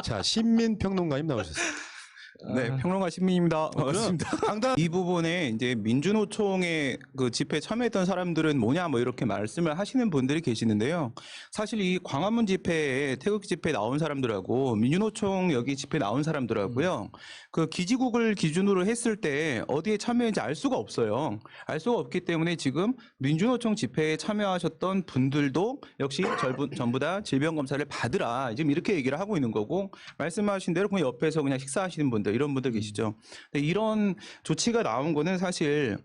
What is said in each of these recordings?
자, 신민평론가님 나오셨습니다. 네, 평론가 신민입니다. 반갑습니다. 이 부분에 이제 민주노총의 그 집회에 참여했던 사람들은 뭐냐 뭐 이렇게 말씀을 하시는 분들이 계시는데요. 사실 이 광화문 집회에 태극기 집회에 나온 사람들하고 민주노총 여기 집회에 나온 사람들하고요. 그 기지국을 기준으로 했을 때 어디에 참여했는지 알 수가 없어요. 알 수가 없기 때문에 지금 민주노총 집회에 참여하셨던 분들도 역시 전부 다 질병검사를 받으라 지금 이렇게 얘기를 하고 있는 거고, 말씀하신 대로 그냥 옆에서 그냥 식사하시는 분들 이런 분들 계시죠. 근데 이런 조치가 나온 거는 사실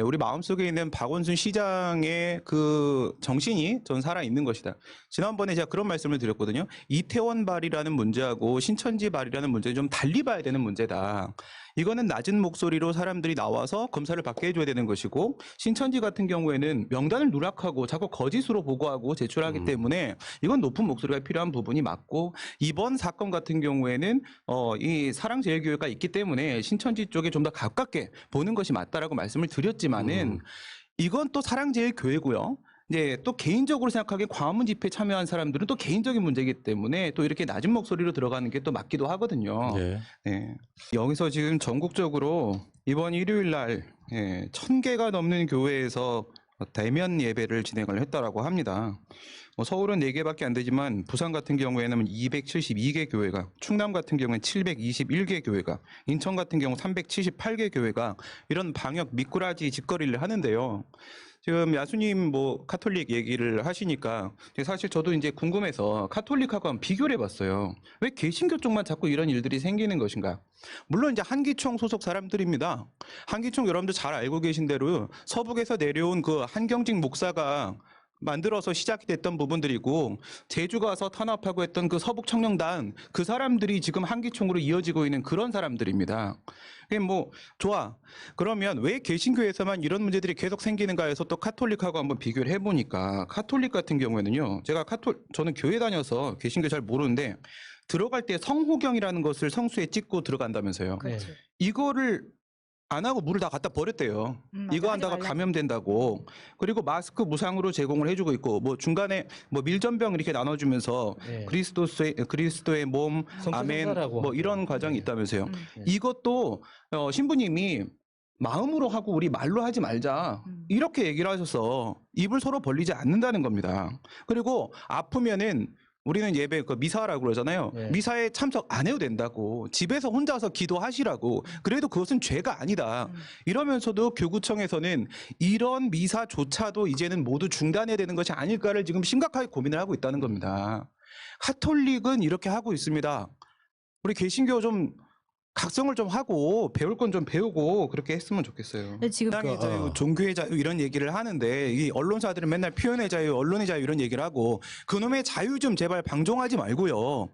우리 마음속에 있는 박원순 시장의 그 정신이 전 살아 있는 것이다. 지난번에 제가 그런 말씀을 드렸거든요. 이태원 발이라는 문제하고 신천지 발이라는 문제는 좀 달리 봐야 되는 문제다. 이거는 낮은 목소리로 사람들이 나와서 검사를 받게 해줘야 되는 것이고, 신천지 같은 경우에는 명단을 누락하고 자꾸 거짓으로 보고하고 제출하기 때문에 이건 높은 목소리가 필요한 부분이 맞고, 이번 사건 같은 경우에는 이 사랑제일교회가 있기 때문에 신천지 쪽에 좀 더 가깝게 보는 것이 맞다라고 말씀을 드렸지만은 이건 또 사랑제일교회고요. 이제 또 개인적으로 생각하기에 광화문 집회에 참여한 사람들은 또 개인적인 문제이기 때문에 또 이렇게 낮은 목소리로 들어가는 게 또 맞기도 하거든요. 네. 네. 여기서 지금 전국적으로 이번 일요일 날 1000개가 넘는 교회에서 대면 예배를 진행을 했다라고 합니다. 서울은 4개밖에 안 되지만 부산 같은 경우에는 272개 교회가, 충남 같은 경우에는 721개 교회가, 인천 같은 경우 378개 교회가 이런 방역 미꾸라지 짓거리를 하는데요. 지금 야수님 뭐 카톨릭 얘기를 하시니까 사실 저도 이제 궁금해서 카톨릭하고 한번 비교를 해봤어요. 왜 개신교 쪽만 자꾸 이런 일들이 생기는 것인가? 물론 이제 한기총 소속 사람들입니다. 한기총 여러분들 잘 알고 계신 대로 서북에서 내려온 그 한경직 목사가 만들어서 시작이 됐던 부분들이고, 제주 가서 탄압하고 했던 그 서북 청년단, 그 사람들이 지금 한기총으로 이어지고 있는 그런 사람들입니다. 그게 뭐 좋아. 그러면 왜 개신교에서만 이런 문제들이 계속 생기는가 해서 또 카톨릭하고 한번 비교를 해보니까, 카톨릭 같은 경우에는요, 저는 교회 다녀서 개신교 잘 모르는데 들어갈 때 성호경이라는 것을 성수에 찍고 들어간다면서요. 그렇죠. 이거를 안 하고 물을 다 갖다 버렸대요. 이거 하지 한다가 말라고. 감염된다고. 그리고 마스크 무상으로 제공을 해주고 있고, 뭐 중간에 뭐 밀전병 이렇게 나눠주면서 네. 그리스도의 몸, 아멘, 성사라고 뭐 이런 과정이 있다면서요. 이것도 신부님이 마음으로 하고 우리 말로 하지 말자 이렇게 얘기를 하셔서 입을 서로 벌리지 않는다는 겁니다. 그리고 아프면은 우리는 예배 미사라고 그러잖아요. 네. 미사에 참석 안 해도 된다고, 집에서 혼자서 기도하시라고, 그래도 그것은 죄가 아니다. 이러면서도 교구청에서는 이런 미사조차도 이제는 모두 중단해야 되는 것이 아닐까를 지금 심각하게 고민을 하고 있다는 겁니다. 카톨릭은 이렇게 하고 있습니다. 우리 개신교 좀 각성을 좀 하고 배울 건 좀 배우고 그렇게 했으면 좋겠어요. 근데 지금 신앙의 자유, 종교의 자유 이런 얘기를 하는데, 이 언론사들은 맨날 표현의 자유, 언론의 자유 이런 얘기를 하고, 그놈의 자유 좀 제발 방종하지 말고요.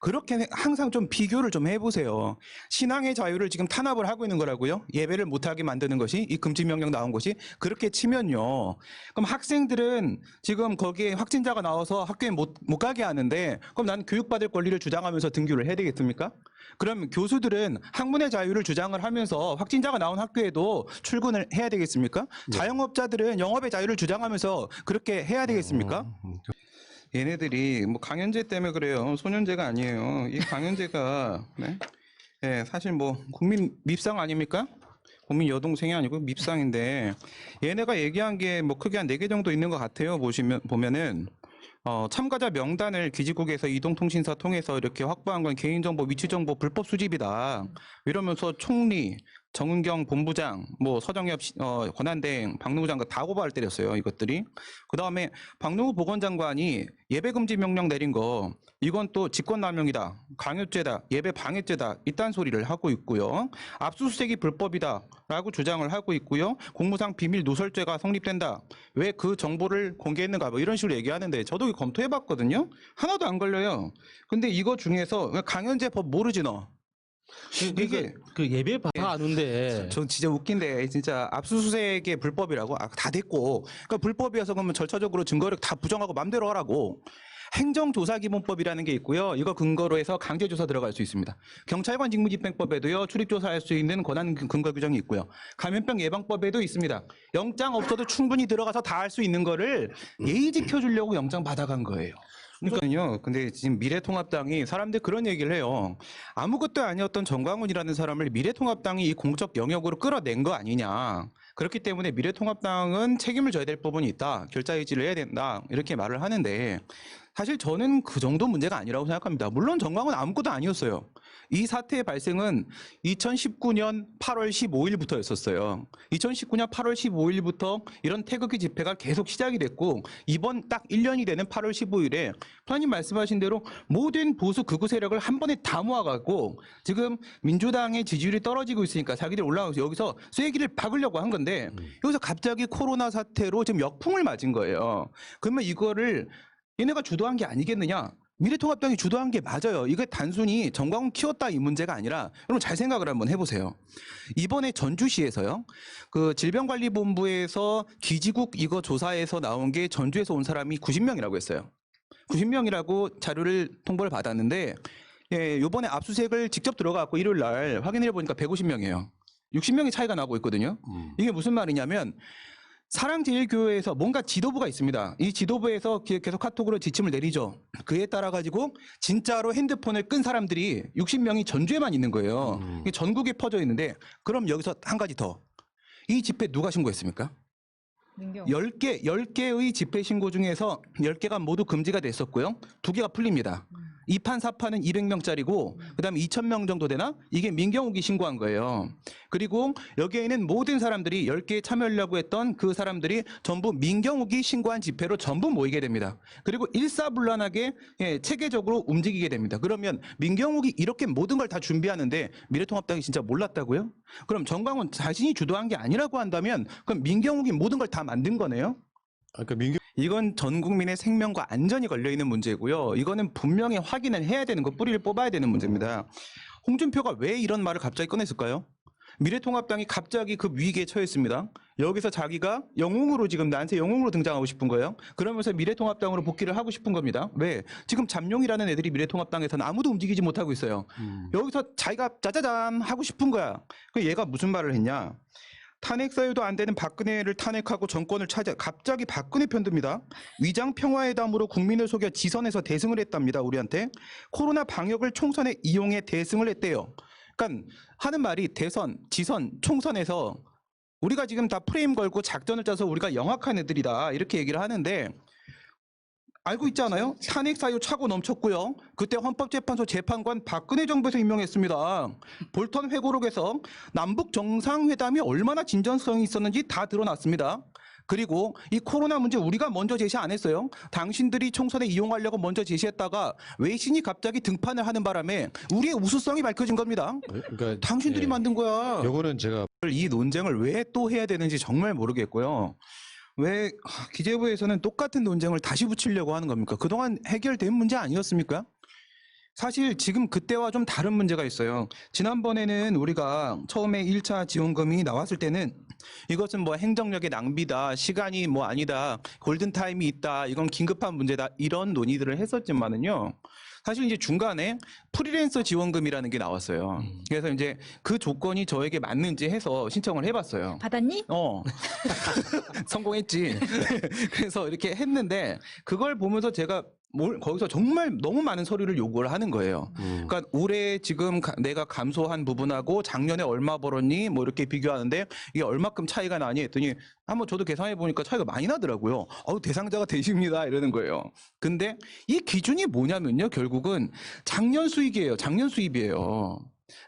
그렇게 항상 좀 비교를 좀 해보세요. 신앙의 자유를 지금 탄압을 하고 있는 거라고요? 예배를 못하게 만드는 것이, 이 금지명령 나온 것이 그렇게 치면요. 그럼 학생들은 지금 거기에 확진자가 나와서 학교에 못 가게 하는데, 그럼 난 교육받을 권리를 주장하면서 등교를 해야 되겠습니까? 그럼 교수들은 학문의 자유를 주장을 하면서 확진자가 나온 학교에도 출근을 해야 되겠습니까? 자영업자들은 영업의 자유를 주장하면서 그렇게 해야 되겠습니까? 얘네들이 뭐 강연제 때문에 그래요. 소년제가 아니에요. 이 강연제가 사실 뭐 국민 밉상 아닙니까? 국민 여동생이 아니고 밉상인데, 얘네가 얘기한 게 뭐 크게 한 4개 정도 있는 것 같아요. 보면은 참가자 명단을 기지국에서 이동통신사 통해서 이렇게 확보한 건 개인정보, 위치정보 불법 수집이다. 이러면서 총리, 정은경 본부장, 뭐 서정엽 권한대행, 박능우 장관 다 고발 때렸어요. 이것들이. 그 다음에 박능우 보건장관이 예배금지 명령 내린 거, 이건 또 직권남용이다, 강요죄다, 예배 방해죄다 이딴 소리를 하고 있고요. 압수수색이 불법이다라고 주장을 하고 있고요. 공무상 비밀 누설죄가 성립된다. 왜 그 정보를 공개했는가 뭐 이런 식으로 얘기하는데, 저도 검토해봤거든요. 하나도 안 걸려요. 근데 이거 중에서 강연제 법 모르지 너? 이게 그 예배 다 아는데. 전 진짜 웃긴데, 진짜 압수수색이 불법이라고? 다 됐고, 그러니까 불법이어서 그러면 절차적으로 증거를 다 부정하고 맘대로 하라고. 행정조사기본법이라는 게 있고요. 이거 근거로 해서 강제조사 들어갈 수 있습니다. 경찰관 직무집행법에도요, 출입조사할 수 있는 권한 근거 규정이 있고요. 감염병 예방법에도 있습니다. 영장 없어도 충분히 들어가서 다 할 수 있는 거를 예의 지켜주려고 영장 받아간 거예요. 그러니까요. 근데 지금 미래통합당이 사람들 그런 얘기를 해요. 아무것도 아니었던 정광훈이라는 사람을 미래통합당이 이 공적 영역으로 끌어낸 거 아니냐. 그렇기 때문에 미래통합당은 책임을 져야 될 부분이 있다. 결자해지를 해야 된다. 이렇게 말을 하는데 사실 저는 그 정도 문제가 아니라고 생각합니다. 물론 정광훈은 아무것도 아니었어요. 이 사태의 발생은 2019년 8월 15일부터였었어요. 2019년 8월 15일부터 이런 태극기 집회가 계속 시작이 됐고 이번 딱 1년이 되는 8월 15일에 프라님 말씀하신 대로 모든 보수 극우 세력을 한 번에 다 모아갖고 지금 민주당의 지지율이 떨어지고 있으니까 자기들 올라가서 여기서 쐐기를 박으려고 한 건데 여기서 갑자기 코로나 사태로 지금 역풍을 맞은 거예요. 그러면 이거를 얘네가 주도한 게 아니겠느냐? 미래통합당이 주도한 게 맞아요. 이게 단순히 정광훈 키웠다 이 문제가 아니라 여러분 잘 생각을 한번 해보세요. 이번에 전주시에서요. 그 질병관리본부에서 기지국 이거 조사에서 나온 게 전주에서 온 사람이 90명이라고 했어요. 90명이라고 자료를 통보를 받았는데 예, 요번에 압수수색을 직접 들어가고 일요일 날 확인해 보니까 150명이에요. 60명이 차이가 나고 있거든요. 이게 무슨 말이냐면 사랑제일교회에서 뭔가 지도부가 있습니다. 이 지도부에서 계속 카톡으로 지침을 내리죠. 그에 따라 가지고 진짜로 핸드폰을 끈 사람들이 60명이 전주에만 있는 거예요. 이게 전국에 퍼져 있는데 그럼 여기서 한 가지 더. 이 집회 누가 신고했습니까? 민경. 10개의 집회 신고 중에서 10개가 모두 금지가 됐었고요. 2개가 풀립니다. 2판 4판은 200명짜리고 그다음에 2,000명 정도 되나? 이게 민경욱이 신고한 거예요. 그리고 여기에 있는 모든 사람들이 10개에 참여하려고 했던 그 사람들이 전부 민경욱이 신고한 집회로 전부 모이게 됩니다. 그리고 일사불란하게 예, 체계적으로 움직이게 됩니다. 그러면 민경욱이 이렇게 모든 걸 다 준비하는데 미래통합당이 진짜 몰랐다고요? 그럼 정광훈 자신이 주도한 게 아니라고 한다면 그럼 민경욱이 모든 걸 다 만든 거네요? 그러니까 민경 이건 전 국민의 생명과 안전이 걸려 있는 문제고요. 이거는 분명히 확인을 해야 되는 거, 뿌리를 뽑아야 되는 문제입니다. 홍준표가 왜 이런 말을 갑자기 꺼냈을까요? 미래통합당이 갑자기 그 위기에 처했습니다. 여기서 자기가 영웅으로 지금 나한테 영웅으로 등장하고 싶은 거예요. 그러면서 미래통합당으로 복귀를 하고 싶은 겁니다. 왜? 지금 잠룡이라는 애들이 미래통합당에서는 아무도 움직이지 못하고 있어요. 여기서 자기가 짜자잔 하고 싶은 거야. 그 얘가 무슨 말을 했냐? 탄핵 사유도 안 되는 박근혜를 탄핵하고 정권을 차지 갑자기 박근혜 편듭니다. 위장 평화회담으로 국민을 속여 지선에서 대승을 했답니다. 우리한테 코로나 방역을 총선에 이용해 대승을 했대요. 그러니까 하는 말이 대선, 지선, 총선에서 우리가 지금 다 프레임 걸고 작전을 짜서 우리가 영악한 애들이다 이렇게 얘기를 하는데 알고 있잖아요. 탄핵 사유 차고 넘쳤고요. 그때 헌법재판소 재판관 박근혜 정부에서 임명했습니다. 볼턴 회고록에서 남북 정상회담이 얼마나 진전성이 있었는지 다 드러났습니다. 그리고 이 코로나 문제 우리가 먼저 제시 안 했어요. 당신들이 총선에 이용하려고 먼저 제시했다가 외신이 갑자기 등판을 하는 바람에 우리의 우수성이 밝혀진 겁니다. 그러니까 당신들이 만든 거야. 요거는 제가 이 논쟁을 왜 또 해야 되는지 정말 모르겠고요. 왜 기재부에서는 똑같은 논쟁을 다시 붙이려고 하는 겁니까? 그동안 해결된 문제 아니었습니까? 사실 지금 그때와 좀 다른 문제가 있어요. 지난번에는 우리가 처음에 1차 지원금이 나왔을 때는 이것은 뭐 행정력의 낭비다, 시간이 뭐 아니다, 골든타임이 있다, 이건 긴급한 문제다, 이런 논의들을 했었지만은요. 사실 이제 중간에 프리랜서 지원금이라는 게 나왔어요. 그래서 이제 그 조건이 저에게 맞는지 해서 신청을 해봤어요. 받았니? 성공했지. 그래서 이렇게 했는데 그걸 보면서 제가 거기서 정말 너무 많은 서류를 요구를 하는 거예요. 그러니까 올해 지금 내가 감소한 부분하고 작년에 얼마 벌었니? 뭐 이렇게 비교하는데 이게 얼마큼 차이가 나니? 했더니 한번 저도 계산해 보니까 차이가 많이 나더라고요. 대상자가 되십니다. 이러는 거예요. 근데 이 기준이 뭐냐면요. 결국은 작년 수익이에요. 작년 수입이에요.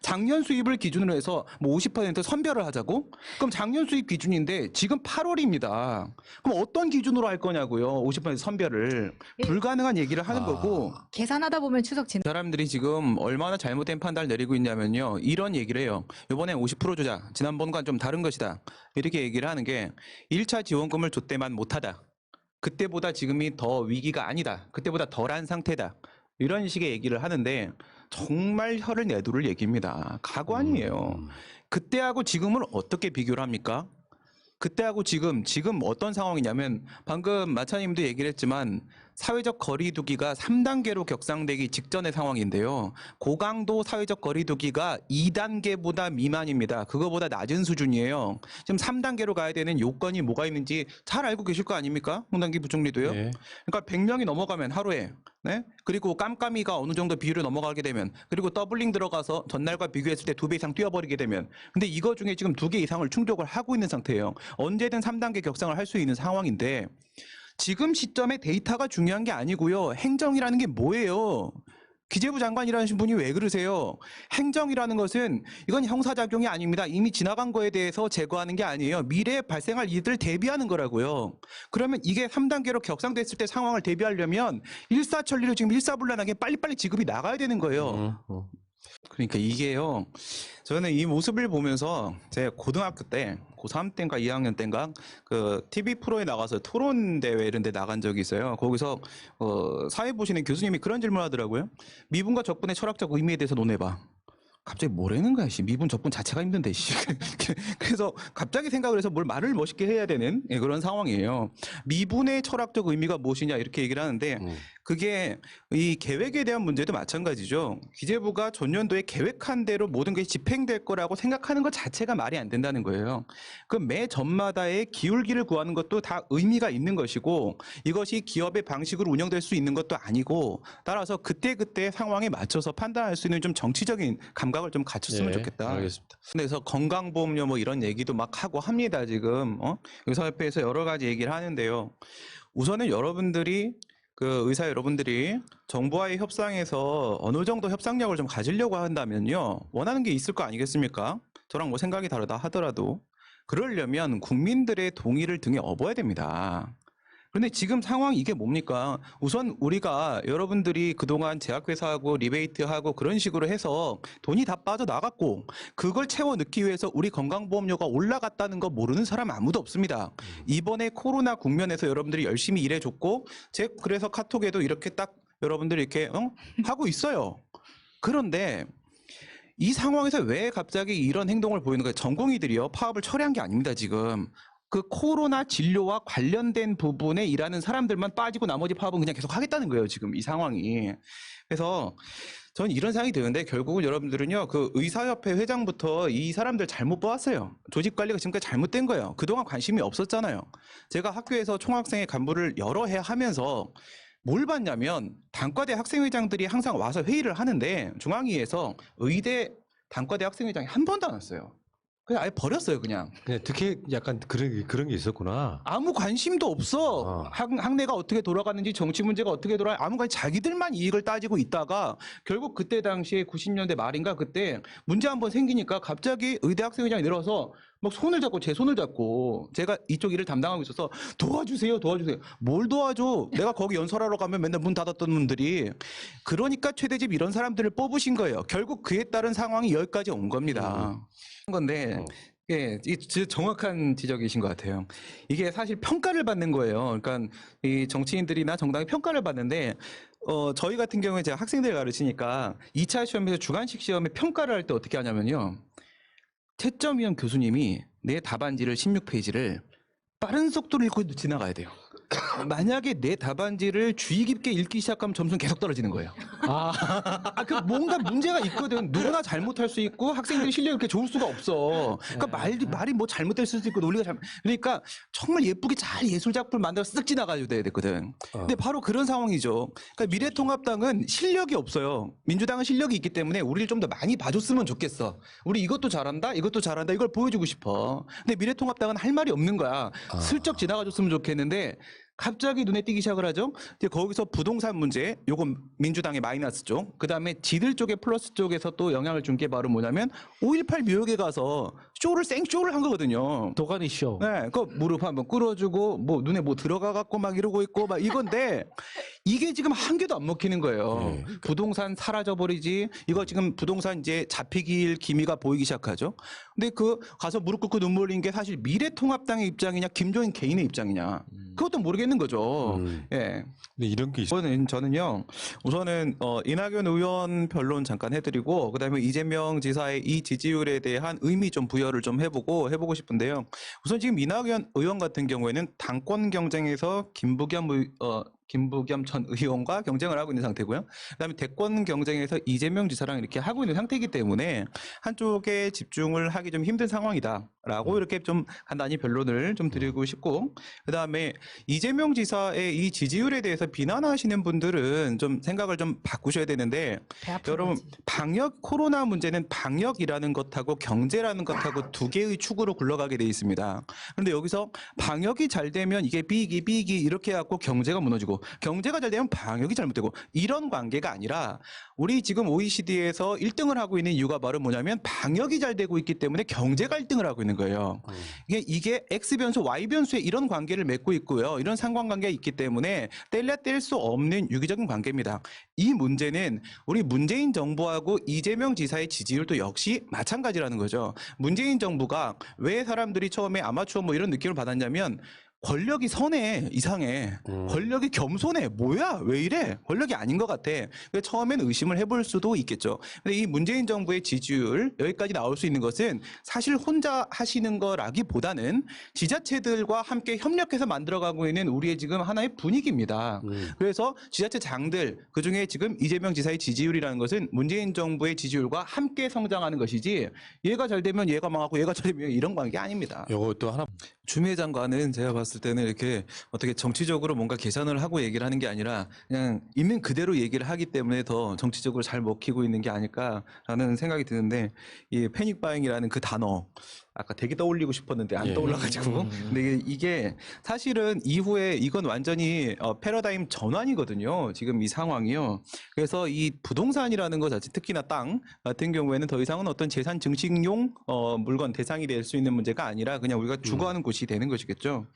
작년 수입을 기준으로 해서 뭐 50% 선별을 하자고? 그럼 작년 수입 기준인데 지금 8월입니다. 그럼 어떤 기준으로 할 거냐고요. 50% 선별을. 불가능한 얘기를 하는 거고. 계산하다 보면 추석 지나. 사람들이 지금 얼마나 잘못된 판단을 내리고 있냐면요. 이런 얘기를 해요. 이번엔 50% 주자. 지난번과는 좀 다른 것이다. 이렇게 얘기를 하는 게 1차 지원금을 줬대만 못하다. 그때보다 지금이 더 위기가 아니다. 그때보다 덜한 상태다. 이런 식의 얘기를 하는데 정말 혀를 내두를 얘기입니다. 가관이에요. 그때하고 지금을 어떻게 비교를 합니까? 그때하고 지금 어떤 상황이냐면 방금 마차님도 얘기를 했지만 사회적 거리두기가 3단계로 격상되기 직전의 상황인데요. 고강도 사회적 거리두기가 2단계보다 미만입니다. 그거보다 낮은 수준이에요. 지금 3단계로 가야 되는 요건이 뭐가 있는지 잘 알고 계실 거 아닙니까? 홍남기 부총리도요. 네. 그러니까 100명이 넘어가면 하루에, 네? 그리고 깜깜이가 어느 정도 비율을 넘어가게 되면, 그리고 더블링 들어가서 전날과 비교했을 때 2배 이상 뛰어버리게 되면, 근데 이거 중에 지금 2개 이상을 충족을 하고 있는 상태예요. 언제든 3단계 격상을 할 수 있는 상황인데, 지금 시점에 데이터가 중요한 게 아니고요. 행정이라는 게 뭐예요? 기재부 장관이라는 분이 왜 그러세요? 행정이라는 것은 이건 형사작용이 아닙니다. 이미 지나간 거에 대해서 제거하는 게 아니에요. 미래에 발생할 일들을 대비하는 거라고요. 그러면 이게 3단계로 격상됐을 때 상황을 대비하려면 일사천리로 지금 일사불란하게 빨리빨리 지급이 나가야 되는 거예요. 그러니까 이게요. 저는 이 모습을 보면서 제가 고등학교 때 고3 때인가 2학년 때인가 그 TV 프로에 나가서 토론 대회 이런 데 나간 적이 있어요. 거기서 사회 보시는 교수님이 그런 질문을 하더라고요. 미분과 적분의 철학적 의미에 대해서 논해봐. 갑자기 뭐라는 거야, 씨. 미분, 적분 자체가 힘든데, 씨. 그래서 갑자기 생각을 해서 뭘 말을 멋있게 해야 되는 그런 상황이에요. 미분의 철학적 의미가 무엇이냐 이렇게 얘기를 하는데 그게 이 계획에 대한 문제도 마찬가지죠. 기재부가 전년도에 계획한 대로 모든 것이 집행될 거라고 생각하는 것 자체가 말이 안 된다는 거예요. 그 매 전마다의 기울기를 구하는 것도 다 의미가 있는 것이고 이것이 기업의 방식으로 운영될 수 있는 것도 아니고 따라서 그때그때 상황에 맞춰서 판단할 수 있는 좀 정치적인 감각을 좀 갖췄으면 네, 좋겠다. 알겠습니다. 그래서 건강보험료 뭐 이런 얘기도 막 하고 합니다. 지금 의사협회에서 여러 가지 얘기를 하는데요. 우선은 여러분들이 의사 여러분들이 정부와의 협상에서 어느 정도 협상력을 좀 가지려고 한다면요. 원하는 게 있을 거 아니겠습니까? 저랑 뭐 생각이 다르다 하더라도 그러려면 국민들의 동의를 등에 업어야 됩니다. 그런데 지금 상황이 이게 뭡니까? 우선 우리가 여러분들이 그동안 제약회사하고 리베이트하고 그런 식으로 해서 돈이 다 빠져나갔고 그걸 채워 넣기 위해서 우리 건강보험료가 올라갔다는 거 모르는 사람 아무도 없습니다. 이번에 코로나 국면에서 여러분들이 열심히 일해줬고 그래서 카톡에도 이렇게 딱 여러분들이 이렇게 하고 있어요. 그런데 이 상황에서 왜 갑자기 이런 행동을 보이는 거예요? 전공의들이요. 파업을 철회한 게 아닙니다, 지금. 그 코로나 진료와 관련된 부분에 일하는 사람들만 빠지고 나머지 파업은 그냥 계속 하겠다는 거예요, 지금 이 상황이. 그래서 저는 이런 생각이 드는데 결국은 여러분들은요, 그 의사협회 회장부터 이 사람들 잘못 보았어요. 조직 관리가 지금까지 잘못된 거예요. 그동안 관심이 없었잖아요. 제가 학교에서 총학생회 간부를 여러 해 하면서 뭘 봤냐면 단과대 학생회장들이 항상 와서 회의를 하는데 중앙위에서 의대 단과대 학생회장이 한 번도 안 왔어요. 그냥 아예 버렸어요, 그냥. 그냥 특히 약간 그런 게 있었구나. 아무 관심도 없어. 학내가 어떻게 돌아가는지 정치 문제가 어떻게 돌아가 아무 관심 자기들만 이익을 따지고 있다가 결국 그때 당시에 90년대 말인가 그때 문제 한번 생기니까 갑자기 의대 학생회장이 내려와서 막 손을 잡고 제 손을 잡고 제가 이쪽 일을 담당하고 있어서 도와주세요. 뭘 도와줘? 내가 거기 연설하러 가면 맨날 문 닫았던 분들이 그러니까 최대집 이런 사람들을 뽑으신 거예요. 결국 그에 따른 상황이 여기까지 온 겁니다. 건데 예, 정확한 지적이신 것 같아요. 이게 사실 평가를 받는 거예요. 그러니까 이 정치인들이나 정당이 평가를 받는데 저희 같은 경우에 제가 학생들 가르치니까 2차 시험에서 주관식 시험에 평가를 할 때 어떻게 하냐면요. 채점위원 교수님이 내 답안지를 16페이지를 빠른 속도로 읽고 지나가야 돼요. 만약에 내 답안지를 주의 깊게 읽기 시작하면 점수는 계속 떨어지는 거예요. 그 뭔가 문제가 있거든. 누구나 잘못할 수 있고 학생들이 실력이 그렇게 좋을 수가 없어. 그러니까 말이 뭐 잘못될 수도 있고 논리가 그러니까 정말 예쁘게 잘 예술 작품을 만들어서 쓱 지나가야 되거든. 근데 바로 그런 상황이죠. 그러니까 미래통합당은 실력이 없어요. 민주당은 실력이 있기 때문에 우리를 좀 더 많이 봐줬으면 좋겠어. 우리 이것도 잘한다, 이걸 보여주고 싶어. 근데 미래통합당은 할 말이 없는 거야. 슬쩍 지나가줬으면 좋겠는데 갑자기 눈에 띄기 시작을 하죠. 이제 거기서 부동산 문제, 요건 민주당의 마이너스 쪽. 그 다음에 지들 쪽의 플러스 쪽에서 또 영향을 준 게 바로 뭐냐면 5.18 묘역에 가서 생쇼를 한 거거든요. 도가니 쇼. 네, 그 무릎 한번 꿇어주고 뭐 눈에 뭐 들어가 갖고 막 이러고 있고 막 이건데 이게 지금 한 개도 안 먹히는 거예요. 부동산 사라져 버리지. 이거 지금 부동산 이제 잡히길 기미가 보이기 시작하죠. 근데 가서 무릎 꿇고 눈물 흘린 게 사실 미래통합당의 입장이냐 김종인 개인의 입장이냐 그것도 모르겠는 거죠. 예. 근데 이런 게 있어. 저는요. 우선은 이낙연 의원 변론 잠깐 해드리고 그다음에 이재명 지사의 이 지지율에 대한 의미 좀 부여를 좀 해보고 싶은데요. 우선 지금 이낙연 의원 같은 경우에는 당권 경쟁에서 김부겸 전 의원과 경쟁을 하고 있는 상태고요. 그다음에 대권 경쟁에서 이재명 지사랑 이렇게 하고 있는 상태이기 때문에 한쪽에 집중을 하기 좀 힘든 상황이다라고 이렇게 좀 간단히 변론을 좀 드리고 싶고, 그다음에 이재명 지사의 이 지지율에 대해서 비난하시는 분들은 좀 생각을 좀 바꾸셔야 되는데, 배 아픈 여러분 거지. 방역 코로나 문제는 방역이라는 것하고 경제라는 것하고 두 개의 축으로 굴러가게 돼 있습니다. 그런데 여기서 방역이 잘 되면 이게 삐기 이렇게 해갖고 경제가 무너지고, 경제가 잘 되면 방역이 잘못되고, 이런 관계가 아니라 우리 지금 OECD에서 1등을 하고 있는 이유가 바로 뭐냐면 방역이 잘 되고 있기 때문에 경제가 1등을 하고 있는 거예요. 이게 X변수, Y변수에 이런 관계를 맺고 있고요. 이런 상관관계가 있기 때문에 뗄래야 뗄 수 없는 유기적인 관계입니다. 이 문제는 우리 문재인 정부하고 이재명 지사의 지지율도 역시 마찬가지라는 거죠. 문재인 정부가 왜 사람들이 처음에 아마추어 뭐 이런 느낌을 받았냐면, 권력이 선해, 이상해. 권력이 겸손해. 뭐야? 왜 이래? 권력이 아닌 것 같아. 그래서 처음엔 의심을 해볼 수도 있겠죠. 근데 이 문재인 정부의 지지율 여기까지 나올 수 있는 것은 사실 혼자 하시는 거라기보다는 지자체들과 함께 협력해서 만들어가고 있는 우리의 지금 하나의 분위기입니다. 그래서 지자체 장들, 그중에 지금 이재명 지사의 지지율이라는 것은 문재인 정부의 지지율과 함께 성장하는 것이지, 얘가 잘 되면 얘가 망하고 얘가 잘 되면 이런 관계 아닙니다. 요것도 하나 추미애 장관은 제가 봤을 때는 이렇게 어떻게 정치적으로 뭔가 계산을 하고 얘기를 하는 게 아니라 그냥 있는 그대로 얘기를 하기 때문에 더 정치적으로 잘 먹히고 있는 게 아닐까라는 생각이 드는데, 이 패닉 바잉이라는 그 단어 아까 되게 떠올리고 싶었는데 안 예. 떠올라가지고, 근데 이게 사실은 이후에 이건 완전히 패러다임 전환이거든요. 지금 이 상황이요. 그래서 이 부동산이라는 것 자체, 특히나 땅 같은 경우에는 더 이상은 어떤 재산 증식용 물건 대상이 될 수 있는 문제가 아니라 그냥 우리가 주거하는 곳이 되는 것이겠죠.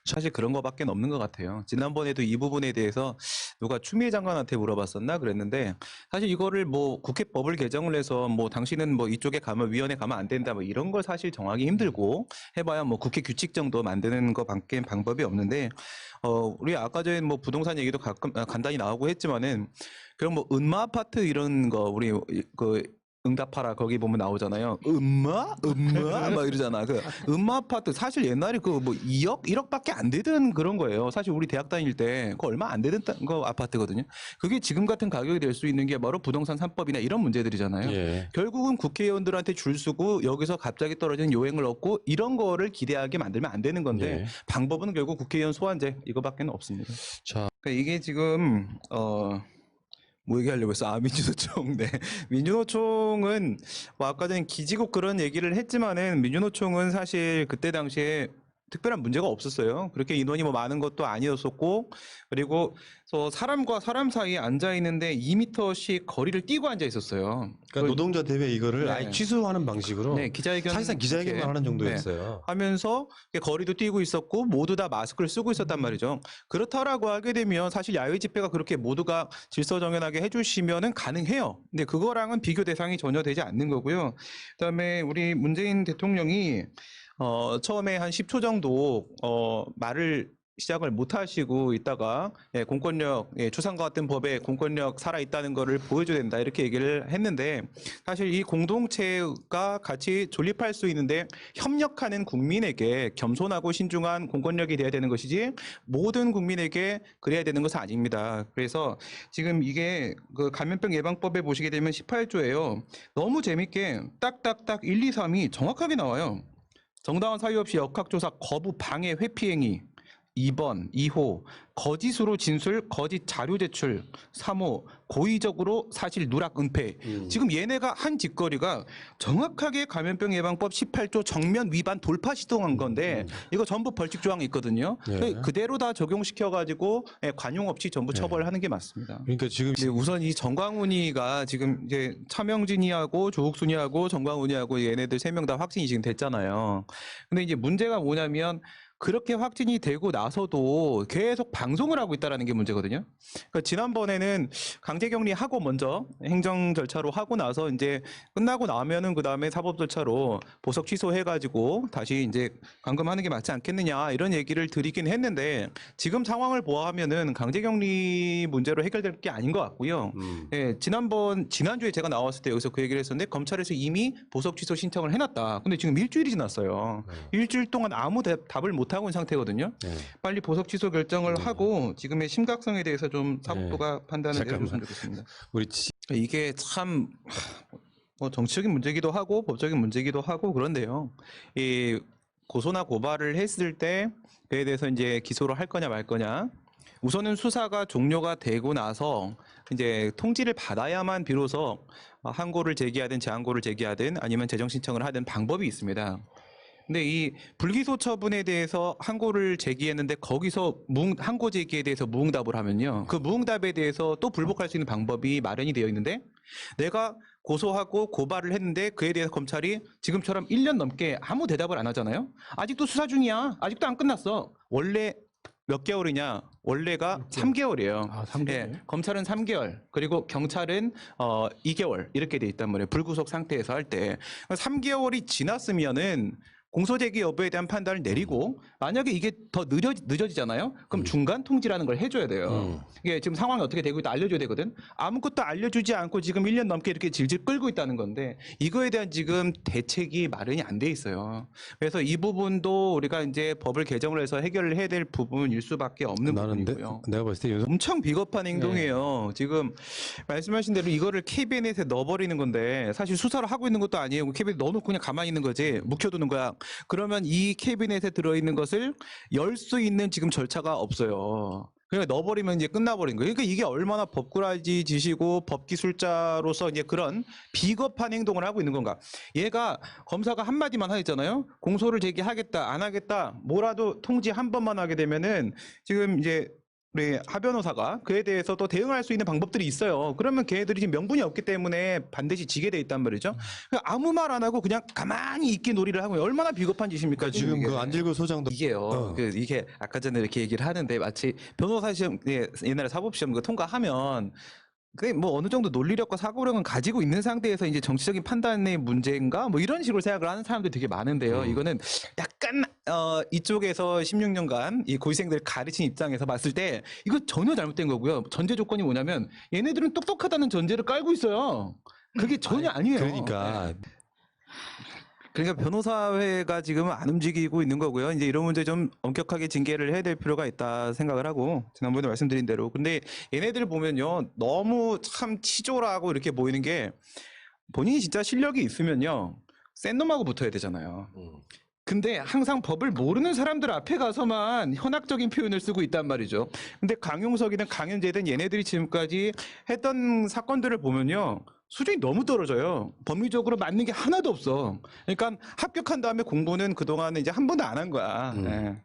사실 그런 거밖에 없는 것 같아요. 지난번에도 이 부분에 대해서 누가 추미애 장관한테 물어봤었나 그랬는데, 사실 이거를 뭐 국회법을 개정을 해서 뭐 당신은 뭐 이쪽에 가면 위원회 가면 안 된다 뭐 이런 걸 사실 정하기 힘들고, 해봐야 뭐 국회 규칙 정도 만드는 거밖에 방법이 없는데, 우리 아까 전에 뭐 부동산 얘기도 가끔 간단히 나오고 했지만은, 그럼 뭐 은마 아파트 이런 거 우리 그 응답하라 거기 보면 나오잖아요. 음마 막 이러잖아. 그 음마 아파트 사실 옛날에 그 뭐 2억 1억밖에 안 되던 그런 거예요. 사실 우리 대학 다닐 때 그 얼마 안 되던 거 아파트거든요. 그게 지금 같은 가격이 될 수 있는 게 바로 부동산 3법이나 이런 문제들이잖아요. 예. 결국은 국회의원들한테 줄 서고 여기서 갑자기 떨어지는 요행을 얻고 이런 거를 기대하게 만들면 안 되는 건데, 예. 방법은 결국 국회의원 소환제 이거밖에 없습니다. 자, 그러니까 이게 지금 뭐 얘기하려고 했어? 민주노총. 네. 민주노총은 뭐 아까 전에 기지국 그런 얘기를 했지만은, 민주노총은 사실 그때 당시에 특별한 문제가 없었어요. 그렇게 인원이 뭐 많은 것도 아니었었고, 그리고 사람과 사람 사이에 앉아 있는데 2m씩 거리를 띄고 앉아 있었어요. 그러니까 노동자 대회 이거를 네. 아예 취소하는 방식으로 네, 기자회견 사실상 기자회견만 이렇게, 하는 정도였어요. 하면서 거리도 띄고 있었고 모두 다 마스크를 쓰고 있었단 말이죠. 그렇다라고 하게 되면 사실 야외 집회가 그렇게 모두가 질서정연하게 해주시면은 가능해요. 근데 그거랑은 비교 대상이 전혀 되지 않는 거고요. 그다음에 우리 문재인 대통령이 처음에 한 10초 정도 말을 시작을 못 하시고 있다가, 공권력, 추상과 같은 법에 공권력 살아있다는 거를 보여줘야 된다 이렇게 얘기를 했는데, 사실 이 공동체가 같이 존립할 수 있는데 협력하는 국민에게 겸손하고 신중한 공권력이 돼야 되는 것이지 모든 국민에게 그래야 되는 것은 아닙니다. 그래서 지금 이게 그 감염병 예방법에 보시게 되면 18조예요. 너무 재밌게 딱딱딱 1, 2, 3이 정확하게 나와요. 정당한 사유 없이 역학조사 거부 방해 회피행위 2번, 2호, 거짓으로 진술, 거짓 자료 제출 3호, 고의적으로 사실 누락 은폐. 지금 얘네가 한 짓거리가 정확하게 감염병 예방법 18조 정면 위반 돌파 시도한 건데, 이거 전부 벌칙 조항이 있거든요. 네. 그대로 다 적용시켜가지고 관용 없이 전부 처벌하는 게 맞습니다. 그러니까 지금 이제 우선 이 정광훈이가 지금 이제 차명진이하고 조국순이하고 정광훈이하고 얘네들 3명 다 확진이 지금 됐잖아요. 근데 이제 문제가 뭐냐면, 그렇게 확진이 되고 나서도 계속 방송을 하고 있다는 게 문제거든요. 그러니까 지난번에는 강제격리하고 먼저 행정 절차로 하고 나서 이제 끝나고 나면은 그 다음에 사법 절차로 보석 취소해가지고 다시 이제 감금하는 게 맞지 않겠느냐 이런 얘기를 드리긴 했는데, 지금 상황을 보아하면은 강제격리 문제로 해결될 게 아닌 것 같고요. 예, 지난주에 제가 나왔을 때 여기서 그 얘기를 했었는데, 검찰에서 이미 보석 취소 신청을 해놨다. 근데 지금 일주일이 지났어요. 일주일 동안 아무 답을 못 못하고 있는 상태거든요. 네. 빨리 보석 취소 결정을 네. 하고 지금의 심각성에 대해서 좀 사법부가 판단을 잠깐만. 내려줬으면 좋겠습니다. 우리 이게 참 뭐 정치적인 문제기도 하고 법적인 문제기도 하고 그런데요. 이 고소나 고발을 했을 때 그에 대해서 이제 기소를 할 거냐 말 거냐. 우선은 수사가 종료가 되고 나서 이제 통지를 받아야만 비로소 항고를 제기하든 재항고를 제기하든 아니면 재정 신청을 하든 방법이 있습니다. 근데 이 불기소 처분에 대해서 항고를 제기했는데 거기서 항고 제기에 대해서 무응답을 하면요. 그 무응답에 대해서 또 불복할 수 있는 방법이 마련이 되어 있는데 내가 고소하고 고발을 했는데 그에 대해서 검찰이 지금처럼 1년 넘게 아무 대답을 안 하잖아요. 아직도 수사 중이야. 아직도 안 끝났어. 원래 몇 개월이냐? 원래가 3개월이에요. 아, 3개월? 예, 검찰은 3개월, 그리고 경찰은 2개월 이렇게 돼 있단 말이에요. 불구속 상태에서 할 때. 3개월이 지났으면은 공소제기 여부에 대한 판단을 내리고 만약에 이게 더 늦어지잖아요. 그럼 중간 통지라는 걸 해줘야 돼요. 이게 지금 상황이 어떻게 되고 있다 알려줘야 되거든. 아무것도 알려주지 않고 지금 1년 넘게 이렇게 질질 끌고 있다는 건데 이거에 대한 지금 대책이 마련이 안 돼 있어요. 그래서 이 부분도 우리가 이제 법을 개정을 해서 해결을 해야 될 부분일 수밖에 없는 나는 부분이고요. 내가 봤을 때 윤석 엄청 비겁한 행동이에요. 지금 말씀하신 대로 이거를 KBNet에 넣어버리는 건데 사실 수사를 하고 있는 것도 아니에요. KBN에 넣어놓고 그냥 가만히 있는 거지. 묵혀두는 거야. 그러면 이 KBNet에 들어있는 것을 열 수 있는 지금 절차가 없어요. 그러니까 넣어버리면 이제 끝나버린 거예요. 그러니까 이게 얼마나 법꾸라지 짓이고 법기술자로서 이제 그런 비겁한 행동을 하고 있는 건가. 얘가 검사가 한마디만 하였잖아요. 공소를 제기하겠다, 안 하겠다, 뭐라도 통지 한 번만 하게 되면은 지금 이제 우리 하 변호사가 그에 대해서 또 대응할 수 있는 방법들이 있어요. 그러면 걔네들이 지금 명분이 없기 때문에 반드시 지게 돼 있단 말이죠. 그러니까 아무 말 안 하고 그냥 가만히 있게 놀이를 하고 얼마나 비겁한 짓입니까? 지금 이게. 그 안질구 소장도 이게요. 이게 아까 전에 이렇게 얘기를 하는데 마치 변호사 시험 옛날에 사법 시험 그 통과하면 그게 뭐 어느 정도 논리력과 사고력은 가지고 있는 상태에서 이제 정치적인 판단의 문제인가 뭐 이런 식으로 생각을 하는 사람들이 되게 많은데요. 이거는 약간 이쪽에서 16년간 이 고시생들 가르친 입장에서 봤을 때 이거 전혀 잘못된 거고요. 전제 조건이 뭐냐면 얘네들은 똑똑하다는 전제를 깔고 있어요. 그게 전혀 아니에요. 그러니까 그러니까 변호사회가 지금 안 움직이고 있는 거고요. 이제 이런 문제 좀 엄격하게 징계를 해야 될 필요가 있다 생각을 하고 지난번에 말씀드린 대로. 근데 얘네들 보면요. 너무 참 치졸하고 이렇게 보이는 게 본인이 진짜 실력이 있으면요. 센 놈하고 붙어야 되잖아요. 근데 항상 법을 모르는 사람들 앞에 가서만 현학적인 표현을 쓰고 있단 말이죠. 근데 강용석이든 강현재든 얘네들이 지금까지 했던 사건들을 보면요. 수준이 너무 떨어져요. 법리적으로 맞는 게 하나도 없어. 그러니까 합격한 다음에 공부는 그동안에 이제 한 번도 안 한 거야. 예.